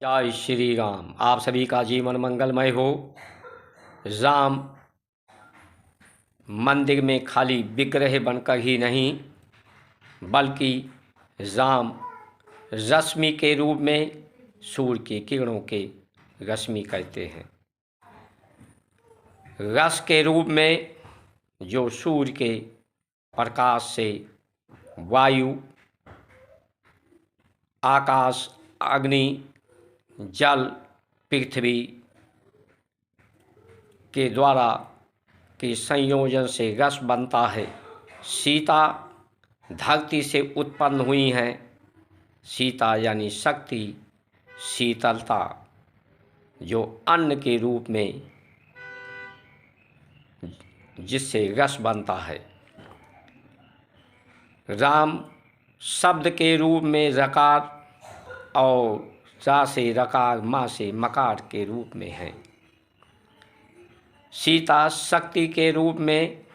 जय श्री राम। आप सभी का जीवन मंगलमय हो। राम मंदिर में खाली विग्रह बनकर ही नहीं, बल्कि राम रश्मि के रूप में सूर्य की किरणों के रश्मि करते हैं। रस के रूप में जो सूर्य के प्रकाश से वायु, आकाश, अग्नि, जल, पृथ्वी के द्वारा के संयोजन से रस बनता है। सीता धरती से उत्पन्न हुई हैं। सीता यानी शक्ति, शीतलता, जो अन्न के रूप में जिससे रस बनता है। राम शब्द के रूप में रकार और रा से रकार, माँ से मकार के रूप में है। सीता शक्ति के रूप में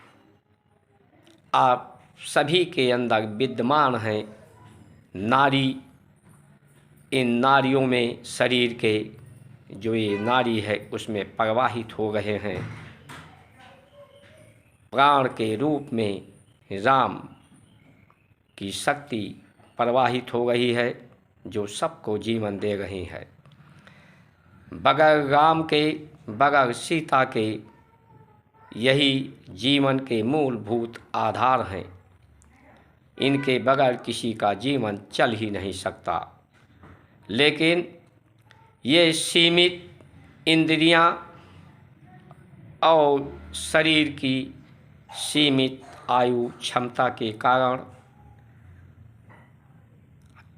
आप सभी के अंदर विद्यमान हैं। नारी, इन नारियों में शरीर के जो ये नारी है उसमें प्रवाहित हो रहे हैं। प्राण के रूप में राम की शक्ति प्रवाहित हो रही है, जो सबको जीवन दे रही है। बगैर राम के, बगैर सीता के यही जीवन के मूलभूत आधार हैं। इनके बगैर किसी का जीवन चल ही नहीं सकता। लेकिन ये सीमित इंद्रियां और शरीर की सीमित आयु क्षमता के कारण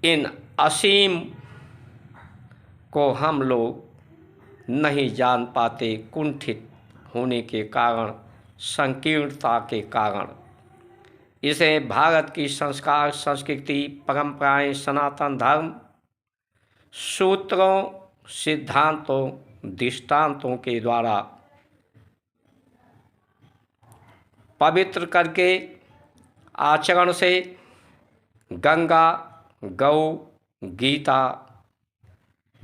इन असीम को हम लोग नहीं जान पाते। कुंठित होने के कारण, संकीर्णता के कारण इसे भारत की संस्कार, संस्कृति, परंपराएं, सनातन धर्म सूत्रों, सिद्धांतों, दृष्टांतों के द्वारा पवित्र करके आचरण से गंगा, गौ, गीता,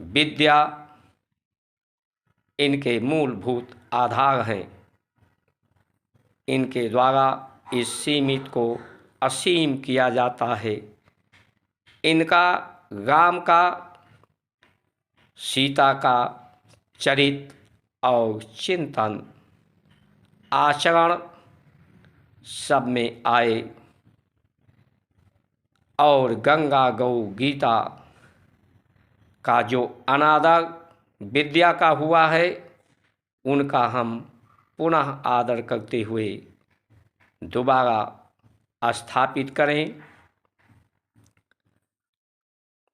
विद्या इनके मूलभूत आधार हैं। इनके द्वारा इस सीमित को असीम किया जाता है। इनका, राम का, सीता का चरित्र और चिंतन, आचरण सब में आए और गंगा, गौ, गीता का जो अनादर विद्या का हुआ है, उनका हम पुनः आदर करते हुए दोबारा स्थापित करें।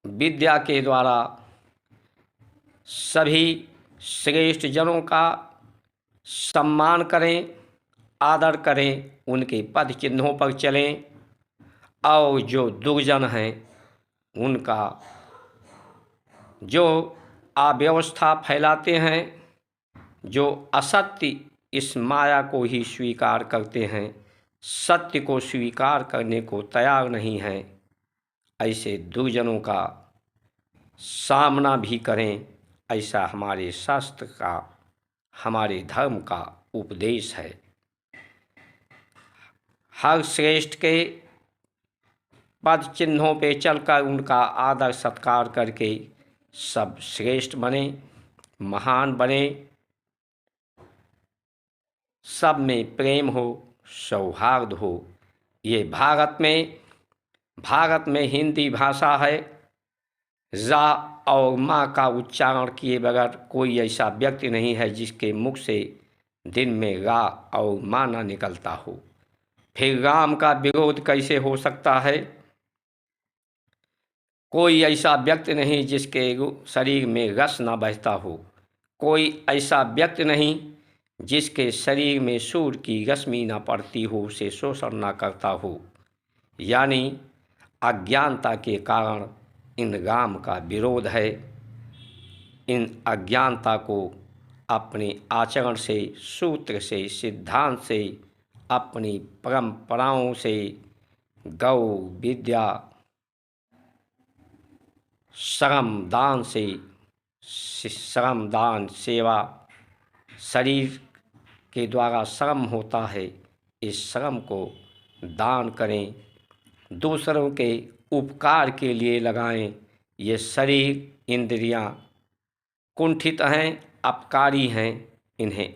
विद्या के द्वारा सभी श्रेष्ठ जनों का सम्मान करें, आदर करें, उनके पद चिन्हों पर चलें और जो दुर्जन हैं उनका जो अव्यवस्था फैलाते हैं, जो असत्य इस माया को ही स्वीकार करते हैं, सत्य को स्वीकार करने को तैयार नहीं हैं, ऐसे दुर्जनों का सामना भी करें। ऐसा हमारे शास्त्र का, हमारे धर्म का उपदेश है। हर श्रेष्ठ के पद चिन्हों पे चलकर उनका आदर सत्कार करके सब श्रेष्ठ बने, महान बने। सब में प्रेम हो, सौहार्द हो। ये भारत में हिंदी भाषा है। रा और माँ का उच्चारण किए बगैर कोई ऐसा व्यक्ति नहीं है जिसके मुख से दिन में रा और माँ ना निकलता हो। फिर राम का विरोध कैसे हो सकता है? कोई ऐसा व्यक्ति नहीं जिसके शरीर में रस ना बहता हो। कोई ऐसा व्यक्ति नहीं जिसके शरीर में सूर्य की रश्मि ना पड़ती हो, उसे शोषण ना करता हो। यानी अज्ञानता के कारण इन राम का विरोध है। इन अज्ञानता को अपने आचरण से, सूत्र से, सिद्धांत से, अपनी परंपराओं से, गौ, विद्या, श्रम, दान से श्रम दान सेवा शरीर के द्वारा श्रम होता है, इस श्रम को दान करें, दूसरों के उपकार के लिए लगाएं। ये शरीर इंद्रियां कुंठित हैं, अपकारी हैं, इन्हें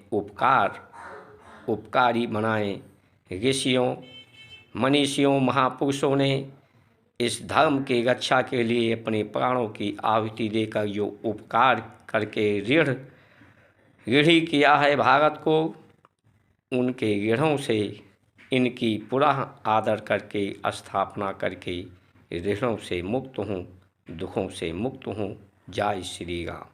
उपकारी बनाएं। ऋषियों मनीषियों महापुरुषों ने इस धर्म की रक्षा के लिए अपने प्राणों की आहुति देकर जो उपकार करके ऋणी किया है भारत को, उनके ऋणों से इनकी पुनः आदर करके स्थापना करके ऋणों से मुक्त हूँ, दुखों से मुक्त हूँ। जय श्री राम।